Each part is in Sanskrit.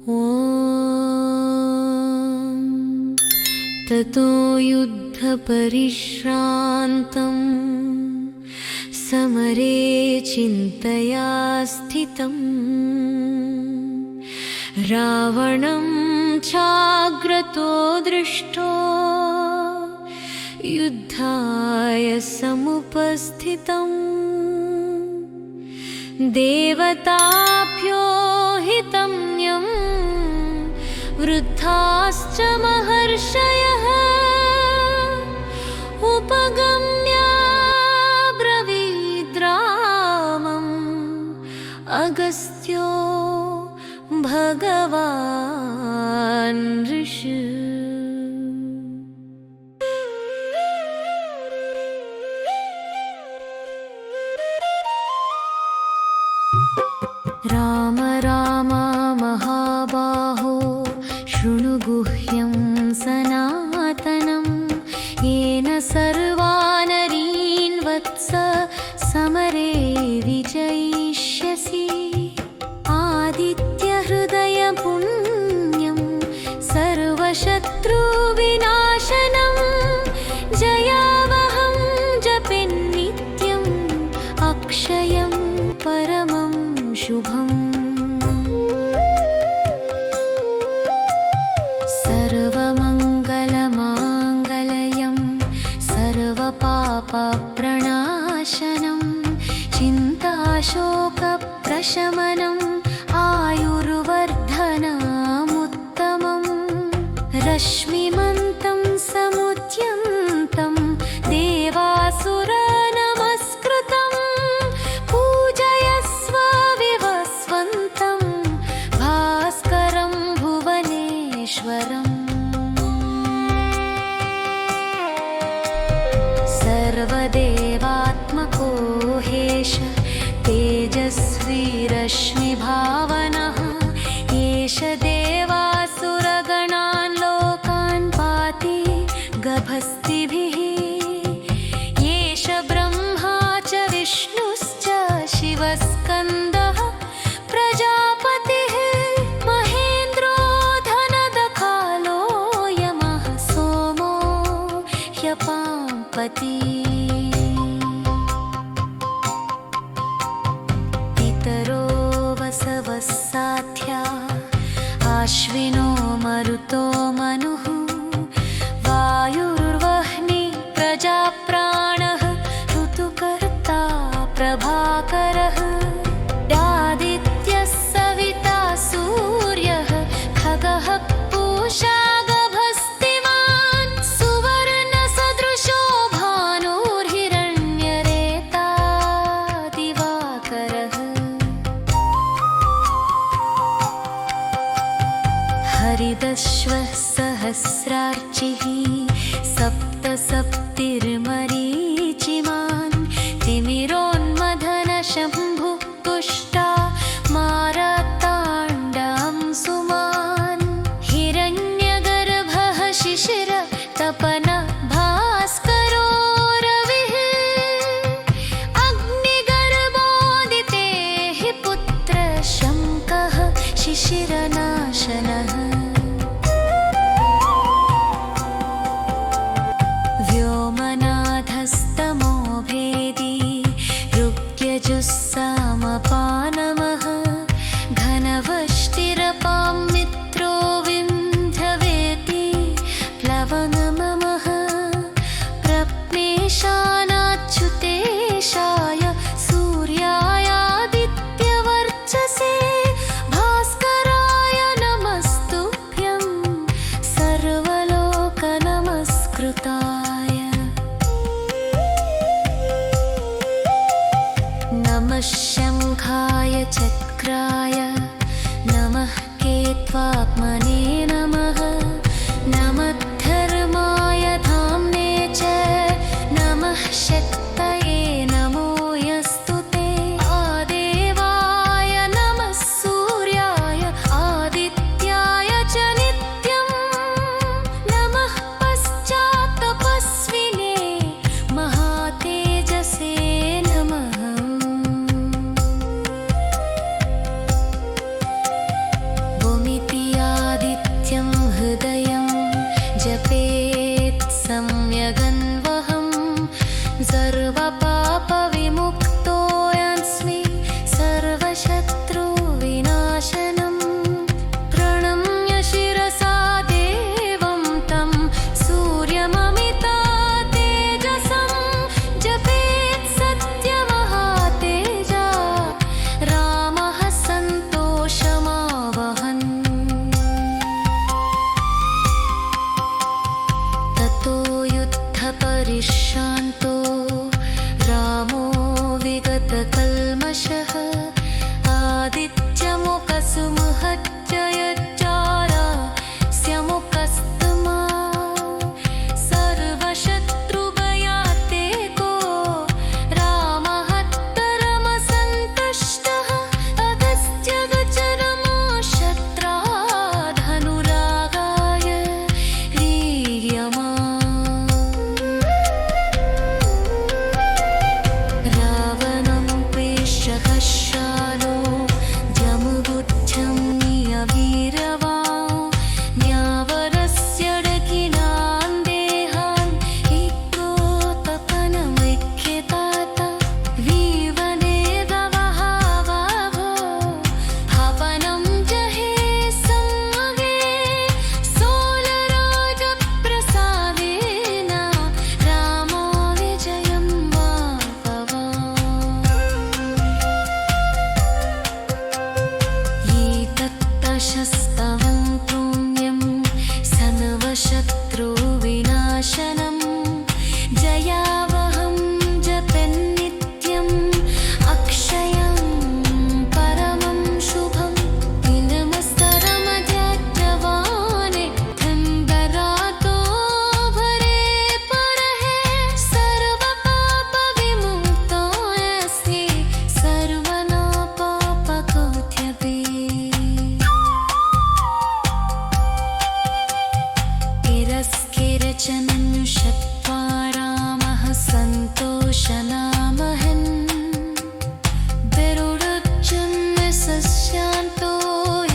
ॐ ततो युद्धपरिश्रान्तं समरे चिन्तया स्थितं रावणं चाग्रतो दृष्टो युद्धाय समुपस्थितम् देवताभ्यो हितं यं वृद्धाश्च महर्षयः उपगम्याब्रवीद्रामम् अगस्त्यो भगवान् ऋषि। राम राम महाबाहो शृणु गुह्यं सनातनं येन सर्वानरीन् वत्स समरे विजयिष्यसि। आदित्यहृदयपुण्यं सर्वशत्रुविनाशनं जयावहं जपे नित्यम् अक्षयं परमं शुभम्। सर्वमङ्गलमाङ्गल्यं सर्वपापप्रणाशनं चिन्ताशोकप्रशमनम् आयुर्वर्धनमुत्तमम्। रश्मिमन्तं समुद्यन्तं देवासुरनमस्कृतं पूजयस्व विवस्वन्तं भास्करं भुवनेश्वरम्। सर्वदेवात्मको हेश तेजस्वी रश्मिभावनः एष देवासुरगणान् लोकान् पाति गभस्तिभिः। एष ब्रह्मा च विष्णुश्च शिवस्कन्दः प्रजापतिः महेन्द्रो धनदखालो यमः सोमो ह्यपाम्पति। पितरो वसवस्साध्या आश्विनो मरुतो मनुः वायुर्वह्नि प्रजाप्राणः ऋतुकर्ता प्रभाकरः। आदित्यः सविता सूर्यः खगः पूषा गभस्तिमान् सुवर्णसदृशो भानुर्हिरण्यरेता दिवाकरः। हरिदश्वः सहस्रार्चिः सप्तसप्तिर्मरीचिमान् तिमिरोन्मथनशम्भुः तुष्टा मारताण्डं सुमान्। हिरण्यगर्भः शिशिरतपनः भास्करो रविः अग्निगर्भोदितेः पुत्रः शङ्कः शिशिरनाशनः। व्योमनाथस्तमो भेदी ऋग्यजुस्सामपानमः घनवष्टिरपां मित्रो विन्ध्यवेति प्लवनमः। प्रप्नेशानाच्युतेशाय सूर्यायादित्यवर्चसे भास्कराय नमस्तुभ्यं सर्वलोकनमस्कृताय। नमः शङ्खाय चक्राय वशस्तवं पुण्यं सर्वशत्रुविनाशनं जयावहं जपन्नित्यम् अक्षयं परमं शुभम् इनमस्तरमध्यवाने धन्दरातो भरे परहे सर्वपापविमुक्तो यस्ति सर्वनापापकोट्यपि तिरस्किरचननुषत्वारामः सन्तोषनामहन् विरुडुच्चन्मसस्यान्तो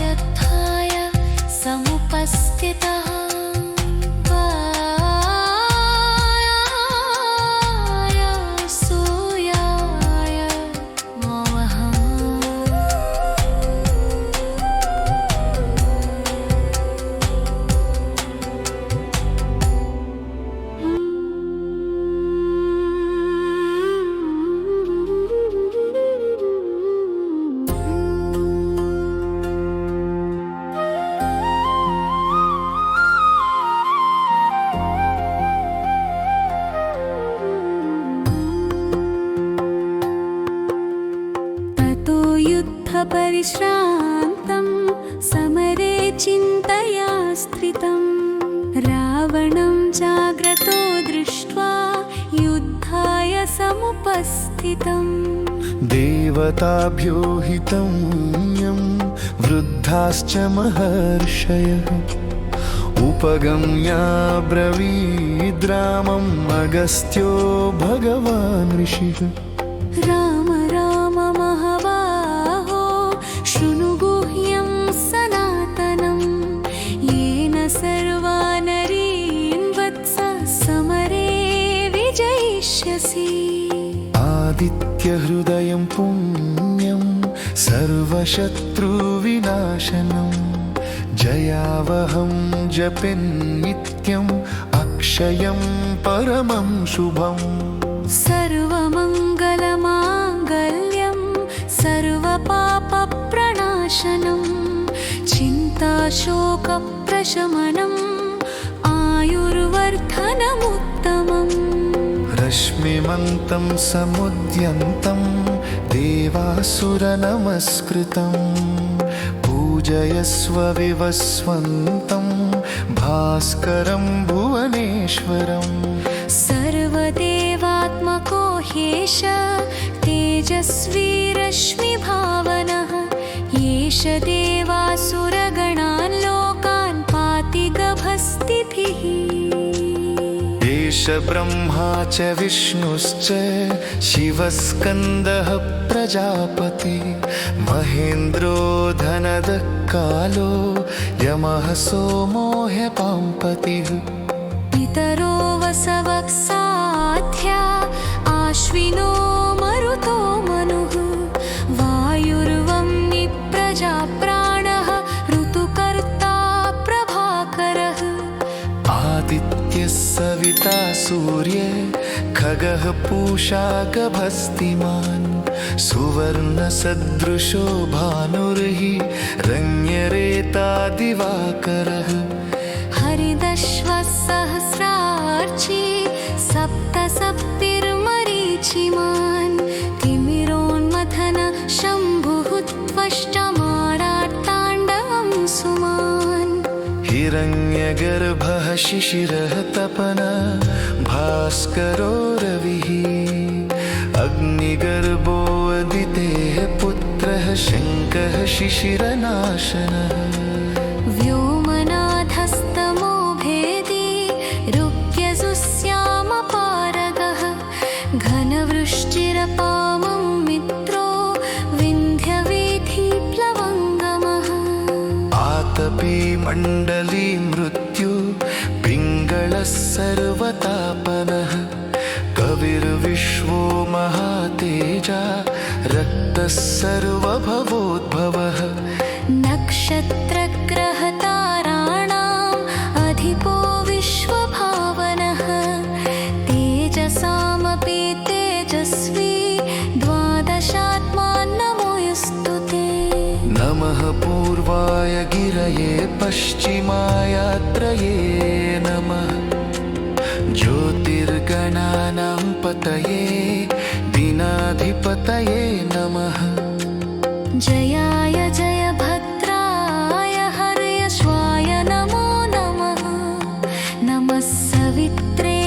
यथाय समुपस्थितः वायाय सूयाय मोहः ततो युद्धपरिश्रान्तं समरे चिन्तया स्थितं रावणं जाग्रतो दृष्ट्वा युद्धाय समुपस्थितम् देवताभ्यो हितं यं वृद्धाश्च महर्षयः उपगम्याब्रवीद्रामम् अगस्त्यो भगवान् ऋषिः राम राम महाबाहो शृणु गुह्यं सनातनं येन सर्वा नरीन् वत्स समरे विजयिष्यसि आदित्यहृदयं पुण्यं सर्वशत्रुविनाशनं जयावहं जपेन्नित्यम् अक्षयं परमं शुभम् सर्वमङ्गलमाङ्गल्यं सर्वपापप्रणाशनं चिन्ताशोकप्रशमनम् आयुर्वर्धनमुत्तमम् रश्मिमन्तं समुद्यन्तं देवासुरनमस्कृतं पूजयस्व विवस्वन्तं भास्करं भुवनेश्वरम् सर्वदेवात्मको ह्येष तेजस्वी रश्मिभावनः येष देवासुरगणान् लोकान् पाति गभस्तिभिः एष ब्रह्मा च विष्णुश्च शिवस्कन्दः प्रजापति महेन्द्रो धनदः कालो यमः सोमो ह्यपाम्पतिः पितरो वसवः साध्या आश्विनो मरुतो मनुः वायुर्वह्नि प्रजाप्राणः ऋतुकर्ता प्रभाकरः आदित्यः सविता सूर्ये खगः पूषा गभस्तिमान् सुवर्णसदृशो भानुर्हि रण्यरेता दिवाकरः हरिदश्वः सहस्रार्ची सप्तसप्तिर्मरीचिमान् तिमिरोन्मथन शम्भुः त्वष्टमाराट्ताण्डवं सुमान् हिरण्यगर्भः शिशिरः तपन भास्करो रविः अग्निगर्भोऽदितेः पुत्रः शङ्कः शिशिरनाशनः व्योमनाथस्तमो भेदी रुक्यसुश्यामपारगः घनवृष्टिरपामं मित्रो विन्ध्यवीथिप्लवङ्गमः आतपी मण्डली मृत्यु पिङ्गळः सर्वतापनः कविर्विश्वो महातेजा रक्तः सर्वभवोद्भवः नक्षत्रग्रहताराणाम् अधिपो विश्वभावनः तेजसामपि तेजस्वी द्वादशात्मा नमोऽस्तु ते नमः पूर्वाय गिरये पश्चिमायात्रये नमः ज्योतिर्गणानां पतये दीनाधिपतये नमः जयाय जयभद्राय हर्यश्वाय नमो नमः नमः सवित्रे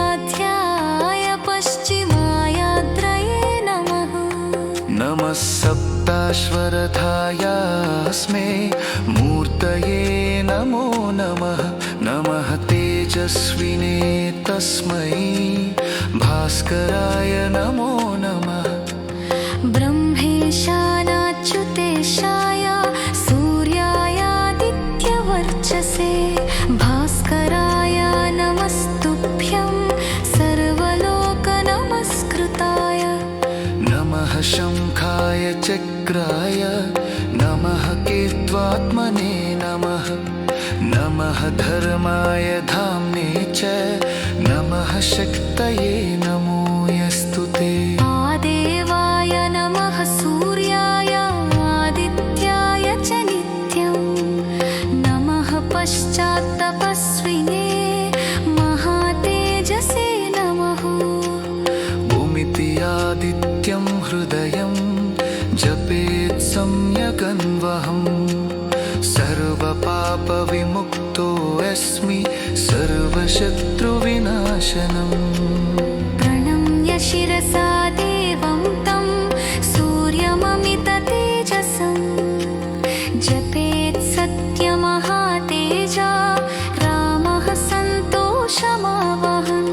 आध्याय पश्चिमायात्रये नमः नमः सप्ताश्वरथायास्मे मूर्तये नमो नमः नमः तेजस्विने तस्मै भास्कराय नमो नमः ब्रह्मेशानाच्युतेशाय सूर्यायादित्यवर्चसे भास्कराय नमस्तुभ्यं सर्वलोकनमस्कृताय नमः शङ्खाय चक्राय नमः केत्वात्मने नमः नमः धर्माय धाम्ने च नमः शक्तये नमो यस्तु ते आदेवाय नमः सूर्याय आदित्याय च नित्यं नमः पश्चात्तपस्विने महातेजसे नमः भूमिति आदित्यं हृदयं जपेत् सम्यगन्वहम् सर्वपापविमुक्तोऽस्मि सर्वशत्रुविनाशनम् प्रणम्य शिरसा देवं तं सूर्यममिततेजसं जपेत् सत्यमहातेजा रामः सन्तोषमावहन्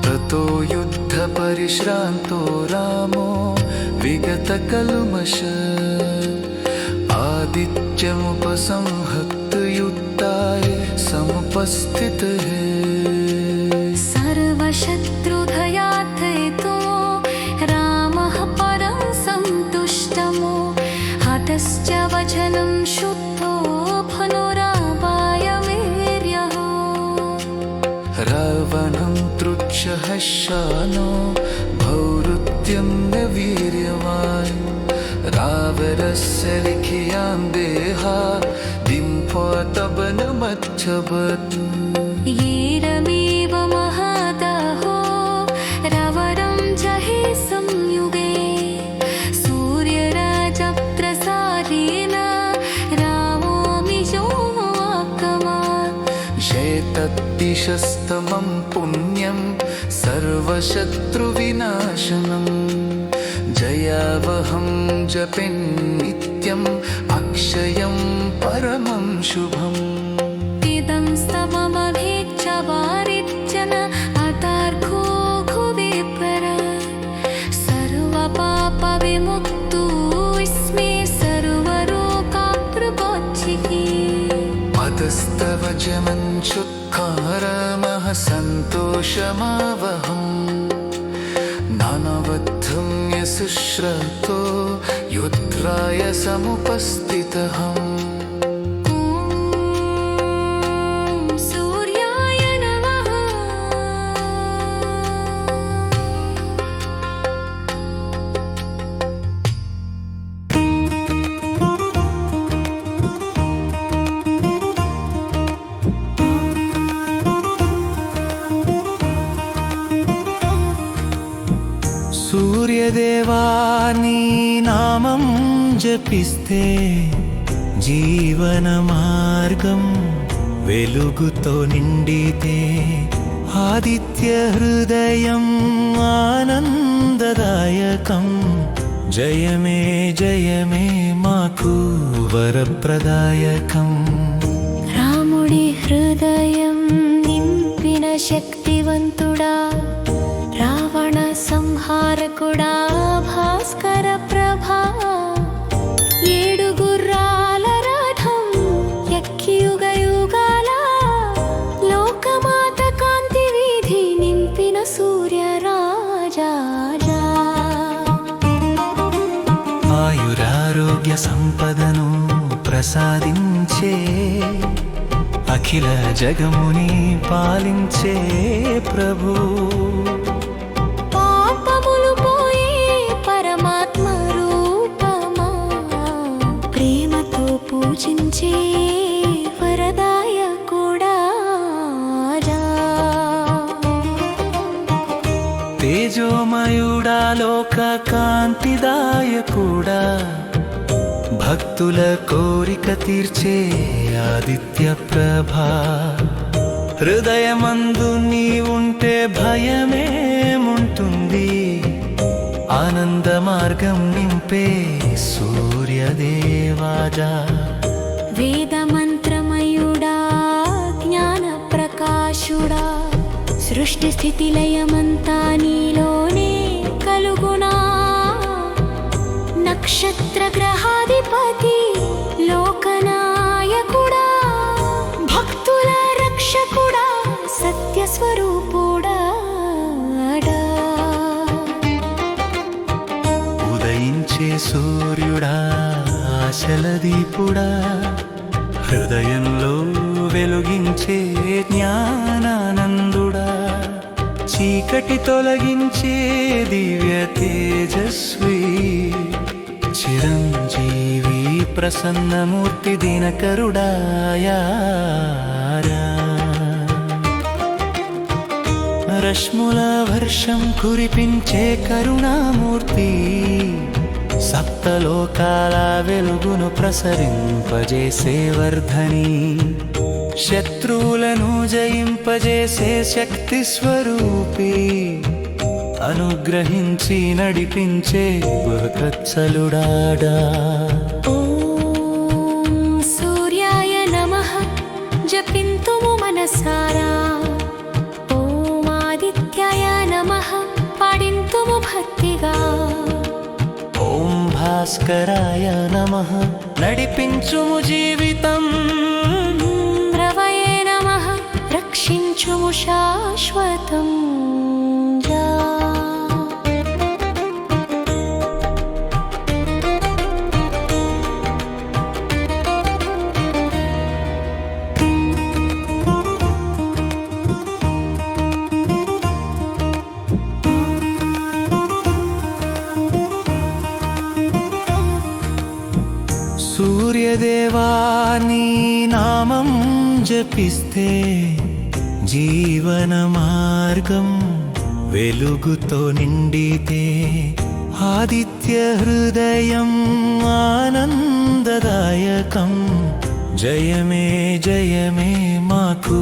ततो युद्धपरिश्रान्तो रामो विगतकल्मष आदित्यमुपसंहक्त युद्धाय समुपस्थितः सर्वशत्रुभयार्थयितो रामः परं सन्तुष्टमो हतश्च वचनं शुद्धो धनुरापाय वीर्यः रावणं तृक्षः शानो भौरुत्यं न वीर्यवान् रावणस्य लिखियां देहा दिम्फतबनमच्छबत् येरमेव महादाहो रवरं जहि संयुगे सूर्यराजप्रसारेण रामोऽमिजोऽकमात् शेतद्दिशस्तमं पुण्यं सर्वशत्रुविनाशनम् जयावहं जपेन्नित्यम् अक्षयं परमं शुभम् इदं स्तवमभेच्छ वारित्यन अतार्को भुवि पर सर्वपापविमुक्तोऽस्मि सर्वरोगाप्रबोधिः मदस्तव जमञ्चुत्कारमः सन्तोषमावहम् नानवद्धं यशुश्रतो युद्धाय समुपस्थितहम् ॐ सूर्याय नमः सूर्यदेवा नी नामं जपिस्ते जीवनमार्गं वेलुगुतो निंडिते आदित्यहृदयम् आनन्ददायकं जय मे माकु वरप्रदायकम् రాముడి హృదయం నింపిన శక్తివంతుడా రావణ సంహారకుడా భాస్కర ప్రభా ఏడు గుర్రాల రథం ఎక్కి యుగ యుగాల లోకమాత కాంతి వీధి నింపిన సూర్యరాజా ఆయురారోగ్య సంపదను ప్రసాదించే అఖిల జగముని పాలించే ప్రభు పాపములు పోయే పరమాత్మ రూపమా ప్రేమతో పూజించే వరదాయకుడా తేజోమయుడా లోక కాంతిదాయకుడా భక్తుల కోరిక తీర్చే ఆదిత్య ప్రభా హృదయమందు నీ ఉంటే భయమేముంటుంది ఆనంద మార్గం నింపే సూర్యదేవాజా వేద మంత్రమయుడా జ్ఞాన ప్రకాశుడా సృష్టి స్థితి లయమంతా నీలోనే కలుగునా నక్షత్ర గ్రహాధిపతి లోకనాయకుడా భక్తుల రక్షకుడా సత్య స్వరూపుడా ఉదయించే సూర్యుడా ఆశల దీపుడా హృదయంలో వెలుగించే జ్ఞానానందుడా చీకటి తొలగించే దివ్య తేజస్వి చిరంజీవి ప్రసన్నమూర్తి దినకరుడాయా రశ్ముల వర్షం కురిపించే కరుణామూర్తి సప్తలోకాల వెలుగును ప్రసరింపజేసే వర్ధని శత్రువులను జయింపజేసే శక్తి స్వరూపి అనుగ్రహించి నడిపించే బృహత్సలుడాడా ఓం సూర్యాయ నమః జపింతుము మనసారా ఓం ఆదిత్యాయ నమః పాడింతుము భక్తిగా ఓం భాస్కరాయ నమః నడిపించుము జీవితం రవయే నమః రక్షించుము శాశ్వతం సూర్యదేవా నీ నామం జపిస్తే జీవన మార్గం వెలుగుతో నిండితే ఆదిత్య హృదయం ఆనందదాయకం జయమే జయమే మాకు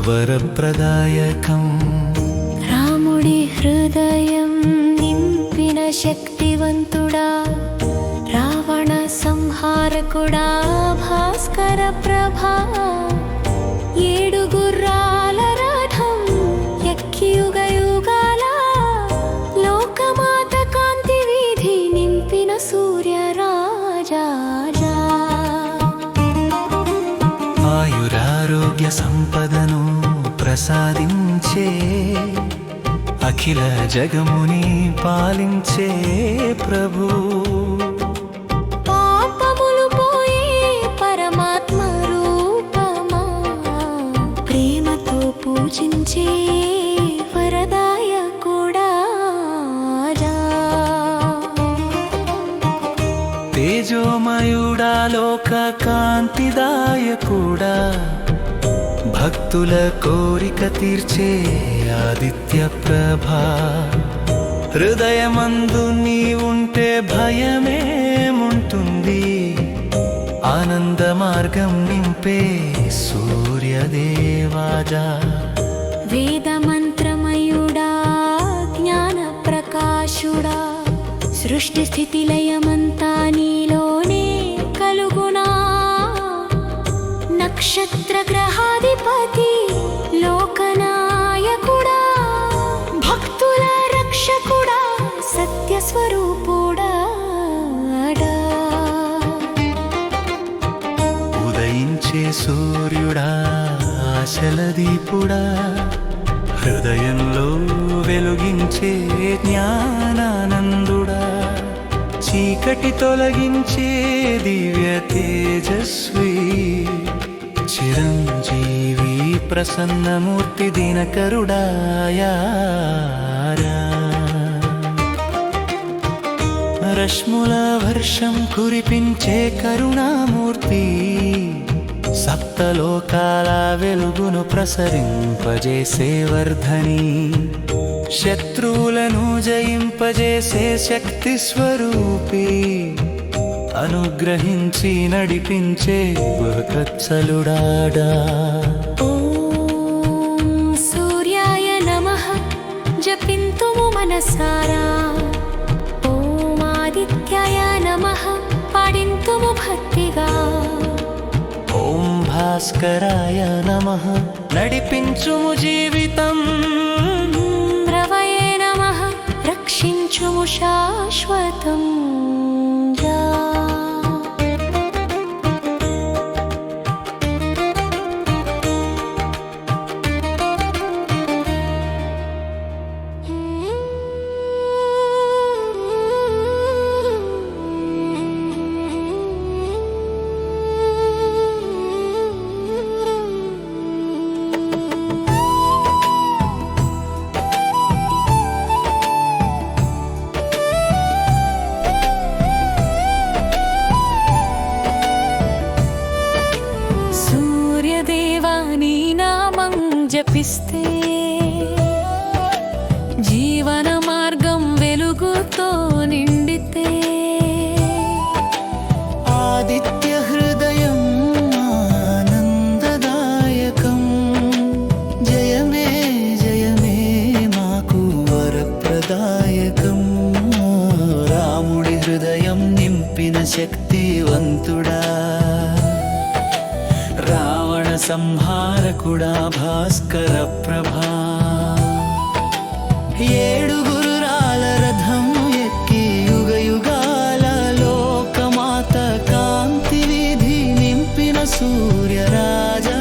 వరప్రదాయకం రాముడి హృదయం నింపిన శక్తివంతుడా రావణ సంహారకుడా భాస్కర ప్రభా ఏడు గుర్రాల రథం ఎక్కి యుగయుగాల లోకమాత కాంతి వీధి నింపిన సూర్యరాజా ఆయురారోగ్య సంపదను ప్రసాదించే అఖిల జగముని పాలించే ప్రభు పాపములు పోయే పరమాత్మ రూపమా ప్రేమతో పూజించే వరదాయకుడా తేజోమయుడా లోక కాంతిదాయకుడా భక్తుల కోరిక తీర్చే ఆదిత్య ప్రభా హృదయమందు నీ ఉంటే భయమేముంటుంది ఆనంద మార్గం నింపే సూర్యదేవాజా వేద మంత్రమయుడా జ్ఞాన ప్రకాశుడా సృష్టి స్థితి లయమంతా నీలోనే కలుగునా నక్షత్ర గ్రహాధిపతి లోకనాయకుడా భక్తుల రక్షకుడా సత్య స్వరూపుడా ఉదయించే సూర్యుడా ఆశల దీపుడా హృదయంలో వెలుగించే జ్ఞానానందుడా చీకటి తొలగించే దివ్య తేజస్వి చిరంజీవి ప్రసన్నమూర్తి దినకరుడాయా రశ్ముల వర్షం కురిపించే కరుణామూర్తి సప్తలోకాల వెలుగును ప్రసరింపజేసే వర్ధని, శత్రువులను జయింపజేసే శక్తి స్వరూపి, అనుగ్రహించి నడిపించే బృహత్సలుడాడా. ఓం సూర్యాయ నమః జపింతుము మనసారా. ఓం ఆదిత్యాయ నమః పాడింతుము భక్తిగా. ఓం భాస్కరాయ నమః నడిపించుము జీవితం. రవయే నమః రక్షించుము శాశ్వతం. సూర్యదేవా నీ నామం జపిస్తే జీవన మార్గం వెలుగుతో నిండితే. ఆదిత్య హృదయం ఆనందదాయకం, జయమే జయమే మాకు వరప్రదాయకం. రాముడి హృదయం నింపిన శక్తివంతుడా, రావణ సంహారకుడా భాస్కర ప్రభా. ఏడుగురు రాల రథం ఎక్కి యుగ యుగాల లోకమాత కాంతి వీధి నింపిన సూర్యరాజా.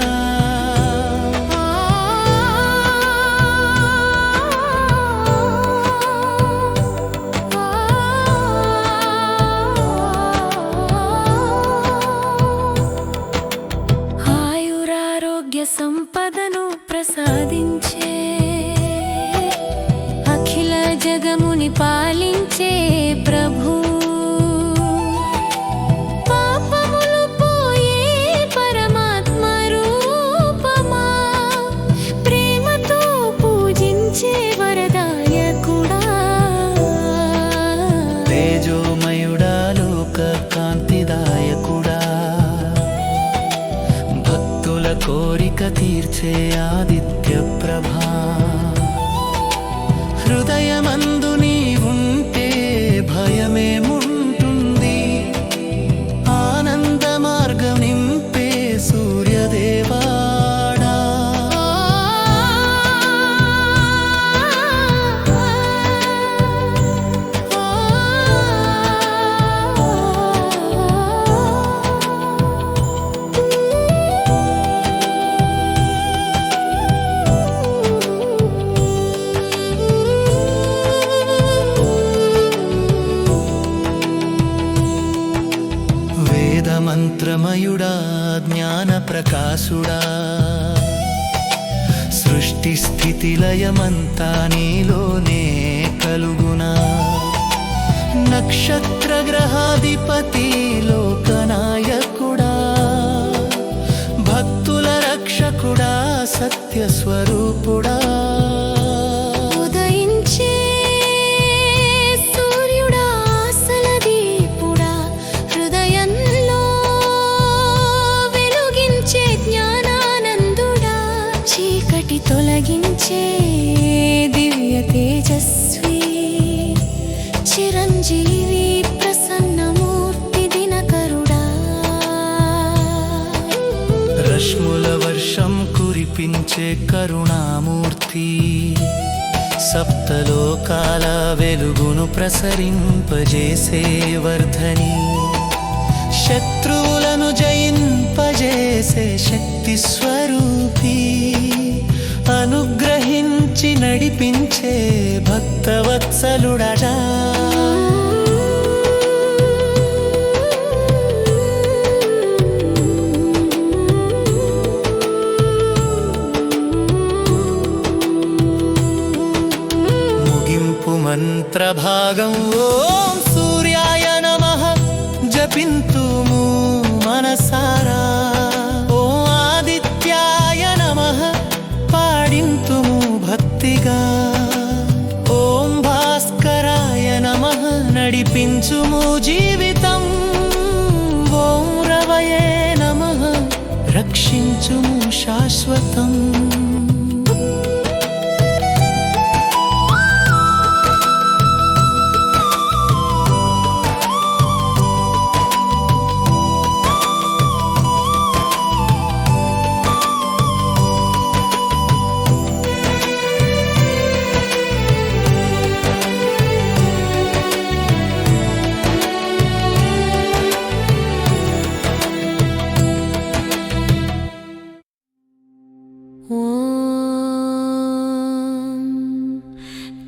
ఆయురారోగ్య సంపదను ప్రసాదించే, అఖిల జగముని పాలించే ప్రభు. పాపములు పోయే పరమాత్మ రూపమా, ప్రేమతో పూజించే వరదాయకుడా. తేజోమయుడా లోక కాంతిదాయకుడా, భక్తుల కోరిక తీర్చే ఆదిత్య ప్రభా. హృదయమందు నీవుంటే భయమేముంటుంది, ఆనంద మార్గం నింపే సూర్యదేవాడా. మంత్రమయుడా జ్ఞాన ప్రకాశుడా, సృష్టి స్థితి లయమంతా నీలోనే కలుగునా. నక్షత్ర గ్రహాధిపతి లోకనాయకుడా, భక్తుల రక్షకుడా సత్య స్వరూపుడా. ఉదయించే సూర్యుడా ఆశలదీపుడా, హృదయంలో వెలుగించే జ్ఞానానందుడా. చీకటి తొలగించే దివ్య తేజస్వి, చిరంజీవి ప్రసన్నమూర్తి దినకరుడా. రశ్ముల వర్షం కురిపించే కరుణామూర్తి, సప్తలోకాల వెలుగును ప్రసరింపజేసే వర్ధని, శత్రువులను జయింపజేసే శక్తి స్వరూపి, అనుగ్రహించి నడిపించే భక్తవత్సలుడా. ముగింపు మంత్రభాగం. ఓం సూర్యాయ నమః జపింతుము మనసారా. ఓం రక్షించుము శాశ్వతం.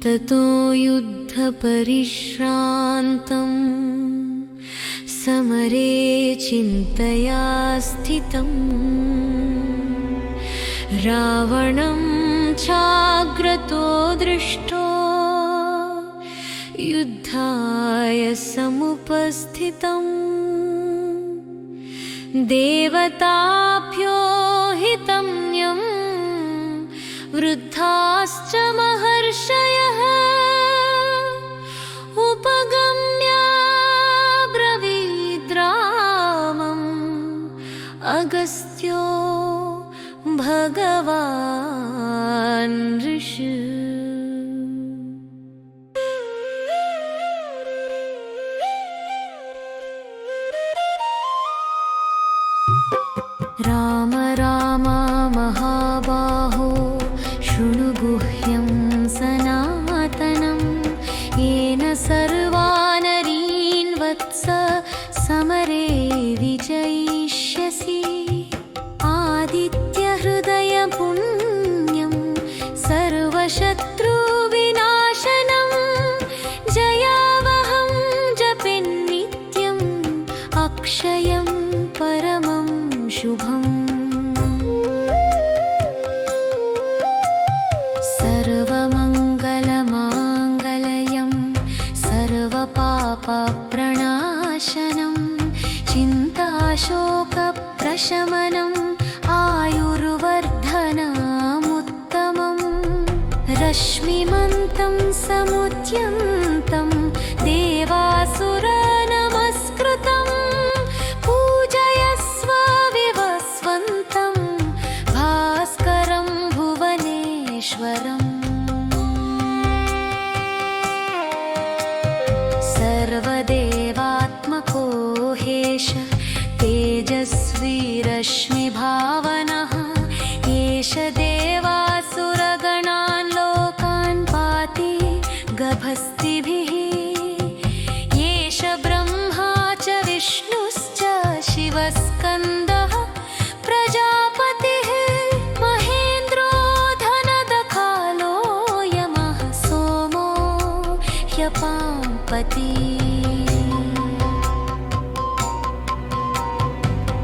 ततो युद्धपरिश्रान्तं समरे चिन्तया स्थितं रावणं चाग्रतो दृष्टो युद्धाय समुपस्थितम् देवताभ्यो हितं यं वृद्धाश्च महर्षयः उपगम्याब्रवीद्रामम् अगस्त्यो भगवान् ऋषि. राम राम महाबाहो शृणु गुह्यं सनातनं येन सर्वानरीन् वत्स समरे विजयिष्यसि. आदित्यहृदयपुण्यं सर्वशत्रुविनाशनं जयावहं जपेन्नित्यम् अक्षयं परमं शुभम्. सर्वमङ्गलमाङ्गल्यं सर्वपापप्रणाशनं चिन्ताशोकप्रशमनम् आयुर्वर्धनमुत्तमम्. रश्मिमन्तं समुद्यन्तं देवासुरनमस्कृतं पूजयस्व विवस्वन्तं भास्करं भुवनेश्वरम्. सर्वदेवात्मको हेश तेजस्वी रश्मिभावनः एष देवासुरगणान् लोकान् पाति गभस्तिभिः. एष ब्रह्मा च विष्णुश्च शिवस्कन्दः प्रजापतिः महेन्द्रो धनदखालो यमः सोमो ह्यपाम्पति.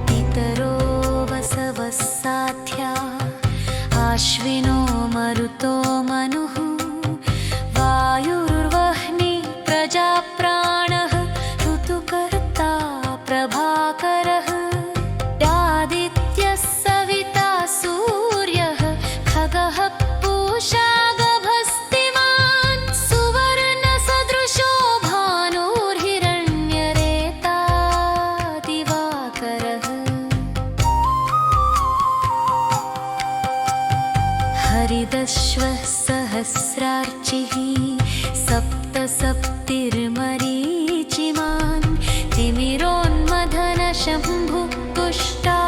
पितरो वसवः साध्या आश्विनो मरुतो मनुः वायुर्वह्नि प्रजाप्राणः ऋतुकर्ता प्रभाकरः. आदित्यः सविता सूर्यः खगः पूषा गभस्तिमान् सुवर्णसदृशो भानुर्हिरण्यरेता दिवाकरः. हरिदश्वः सहस्रार्चिः सप्तसप्तिर्मरीचिमान् तिमिरोन्मथनशम्भुः कुष्टा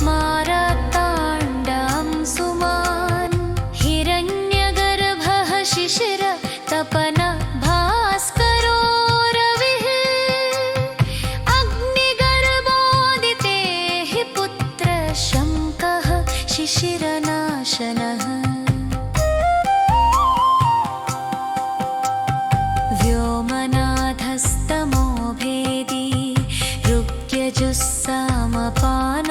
मारताण्डं सुमान्. हिरण्यगर्भः शिशिर तपन भास्करो रविः अग्निगर्भोदितेः पुत्र शङ्कः शिशिरनाशनः. व्योमनाथस्तमो भेदी ऋग्यजुस्सामपान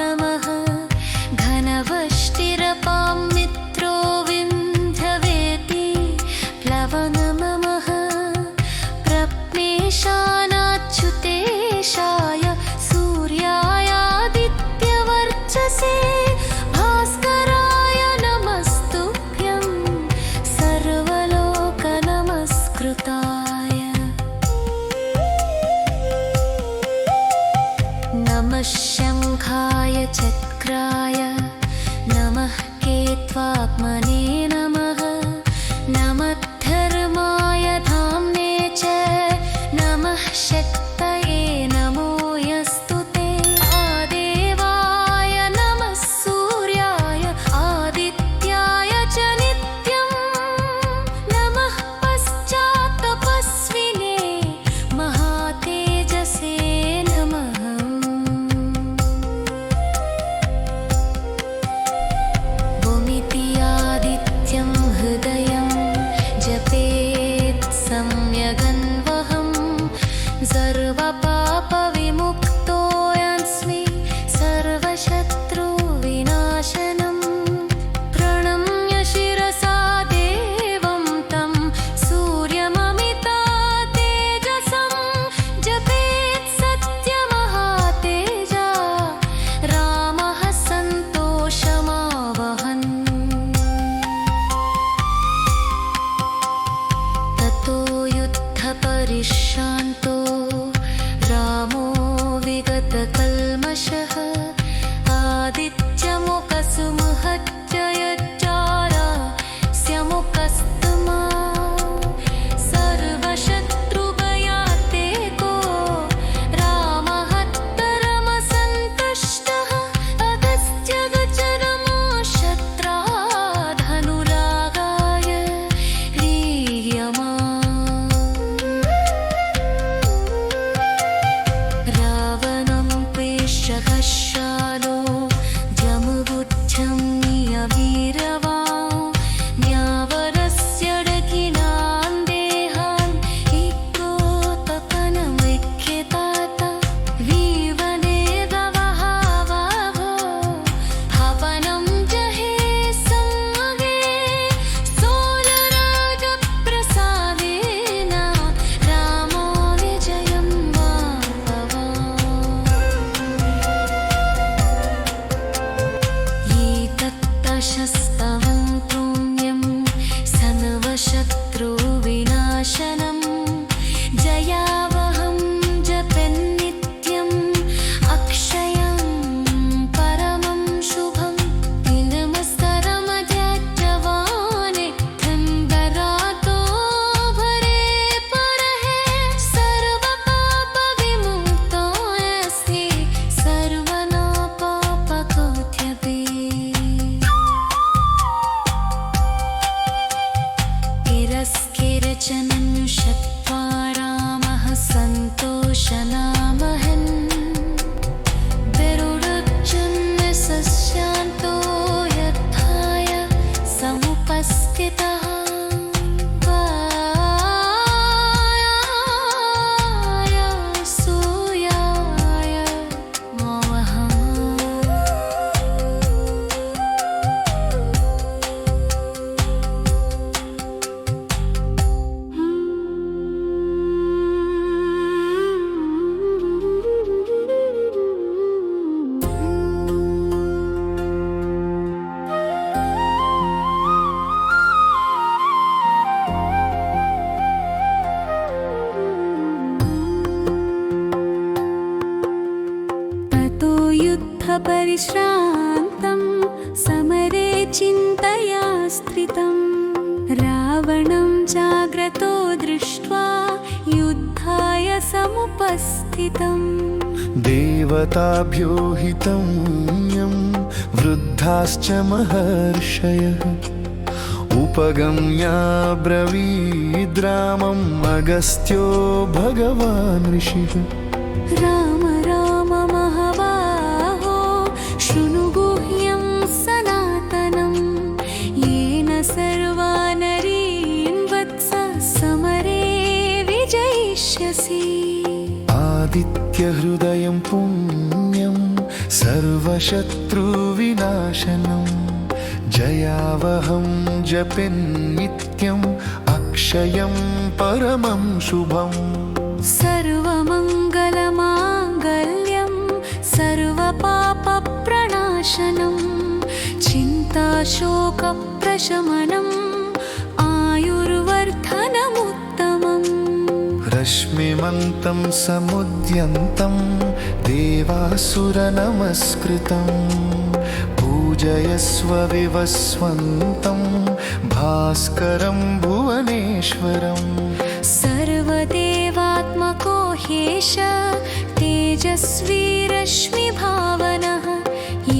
परिश्रान्तं समरे चिन्तया स्थितं रावणं जाग्रतो दृष्ट्वा युद्धाय समुपस्थितम् देवताभ्यो हितं यं वृद्धाश्च महर्षयः उपगम्याब्रवीद्रामम् अगस्त्यो भगवान् ऋषिः राम राम महाबाहो शृणु गुह्यं सनातनं येन सर्वा नरीन् वत्स समरे विजयिष्यसि आदित्यहृदयं पुण्यं सर्वशत्रुविनाशनम् जयावहं जपेन्नित्यम् अक्षयं परमं शुभम् सर्वमङ्गलमाङ्गल्यं सर्वपापप्रणाशनं चिन्ताशोकप्रशमनम् आयुर्वर्धनमुत्तमम् रश्मिमन्तं समुद्यन्तं देवासुरनमस्कृतं पूजयस्व विवस्वन्तं भास्करं भुवनेश्वरम् सर्वदेवात्मको ह्येष तेजस्वी रश्मिभावनः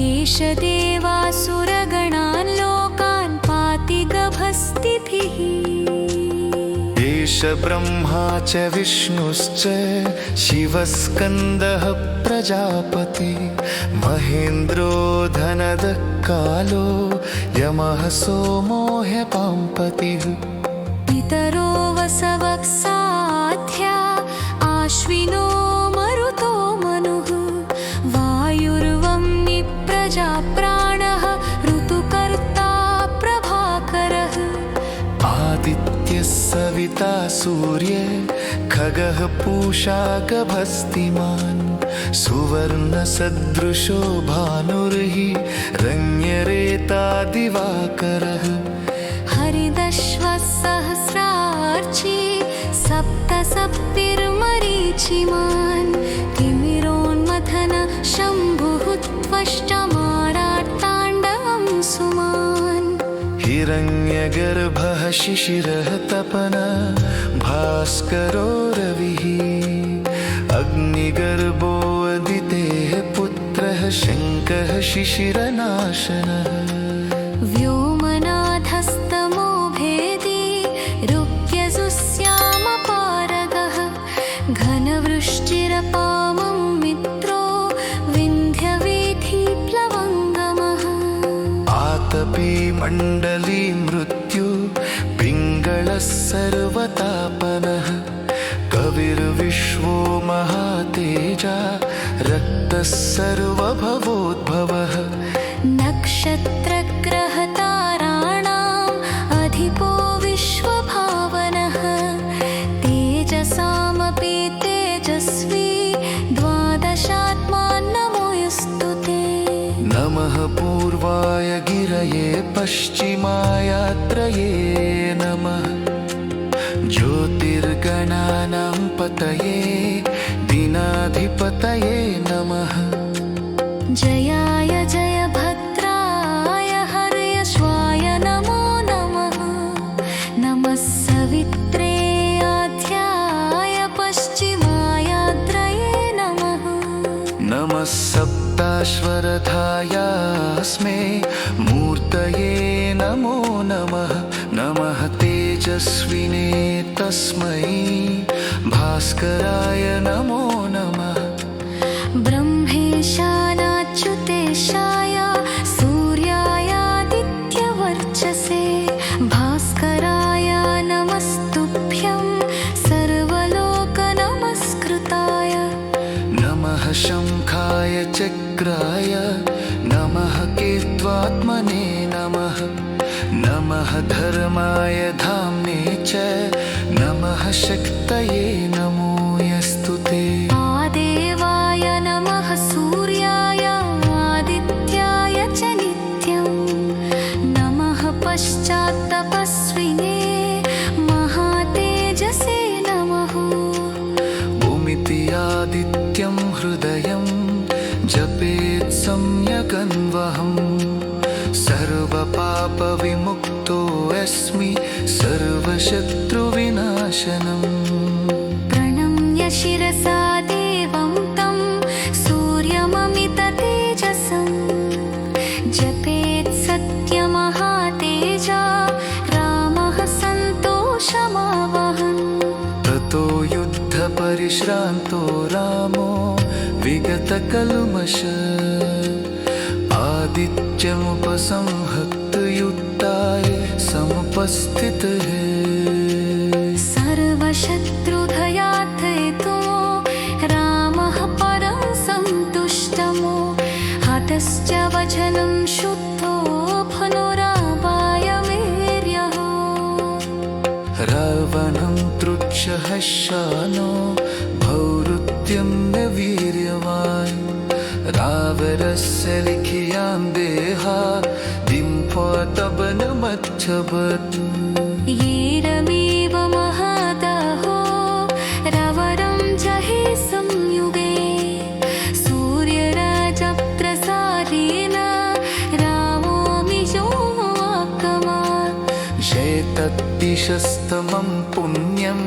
येष देवासुरगणान् लोकान् पाति गभस्तिथिः एष ब्रह्मा च विष्णुश्च शिवस्कन्दः प्रजापति महेन्द्रो धनदः कालो यमः सोमो ह्यपाम्पतिः पितरो वसवः साध्या आश्विनो मरुतो मनुः वायुर्वह्नि प्रजाप्राणः ऋतुकर्ता प्रभाकरः आदित्यः सविता सूर्ये खगः पूषा गभस्तिमान् सुवर्णसदृशो भानुर्हि रण्यरेता दिवाकरः हरिदश्वः सहस्रार्ची सप्तसप्तिर्मरीचिमान् तिमिरोन्मथन शम्भुः त्वष्टमारार्ताण्डवं सुमान् हिरण्यगर्भः शिशिरः तपन भास्करो रविः अग्निगर्भोऽदितेः पुत्रः शङ्कः शिशिरनाशनः व्योमनाथस्तमो भेदी रुक्यजुस्यामपारगः घनवृष्टिरपामं मित्रो विन्ध्यवीथिप्लवङ्गमः आतपे मण्डली मृत्यु पिङ्गळः सर्वतापनः कविर्विश्वो महातेजा रक्तः सर्वभवोद्भवः नक्षत्रग्रहताराणाम् अधिपो विश्वभावनः तेजसामपि तेजस्वी द्वादशात्मान्नमोऽस्तु ते नमः पूर्वाय गिरये पश्चिमायात्रये नमः ज्योतिर्गणानां पतये दीनाधिपतये नमः जयाय जयभद्राय हर्यश्वाय नमो नमः नमः सवित्रे आध्याय पश्चिमायात्रये नमः नमः सप्ताश्वरथायास्मे मूर्तये नमो नमः नमः तेजस्विने तस्मै भास्कराय नमो नमः ब्रह्मेशानाच्युतेशाय सूर्यायादित्यवर्चसे भास्कराय नमस्तुभ्यं सर्वलोकनमस्कृताय नमः शङ्खाय चक्राय नमः केत्वात्मने नमः नमः धर्माय धाम्ने च नमः शक्तये नमो यस्तु ते आदेवाय नमः सूर्याय आदित्याय च नित्यं नमः पश्चात्तपस्विने महातेजसे नमः भूमिति आदित्यं हृदयं जपेत् सम्यक् शरण्यकन्वहम् सर्वपापविमुक्तोऽस्मि सर्वशत्रुविनाशनम् प्रणम्य शिरसा देवं तं सूर्यममिततेजसं जपेत् सत्यमहातेजा रामः सन्तोषमावहन् ततो युद्धपरिश्रान्तो रामो विगतकल्मष आदित्यमुपसंहक्तयुक्ताय समुपस्थितः सर्वशत्रुधयाथयितो रामः परं सन्तुष्टमो हतश्च वचनं शुद्धो फनुरावायवीर्यः रावणं तृक्षहशानो भौरुत्यं न वीर्यवान् रावणस्य लिखियां देहा दिम्फतबनमच्छबत् येरमेव महादाहो रवरं जहि संयुगे सूर्यराजप्रसादेन रामोऽमिजोऽकमात् शेतद्दिशस्तमं पुण्यं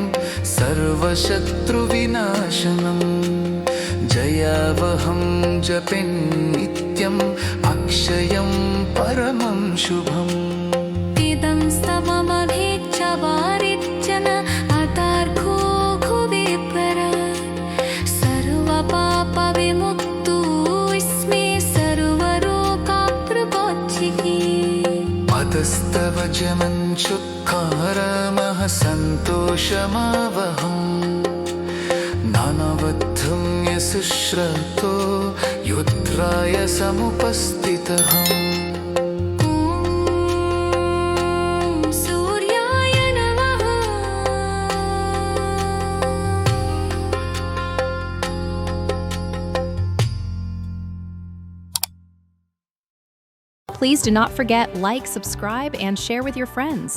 सर्वशत्रुविनाशनम् जयावहं जपेन्नित्यम् अक्षयं परमं शुभम् इदं स्तवमभीच्च वारिज्यन अतार्को भुवि परात् सर्वपापविमुक्तोऽस्मि सर्वरोगाप्रबोधिः पदस्तव जमन् शुक्कारमः सन्तोषमावहम् नानवद्धं यशुश्रतो युद्धाय समुपस्थितः सूर्याय नमः Please do not forget, like, subscribe, and share with your friends.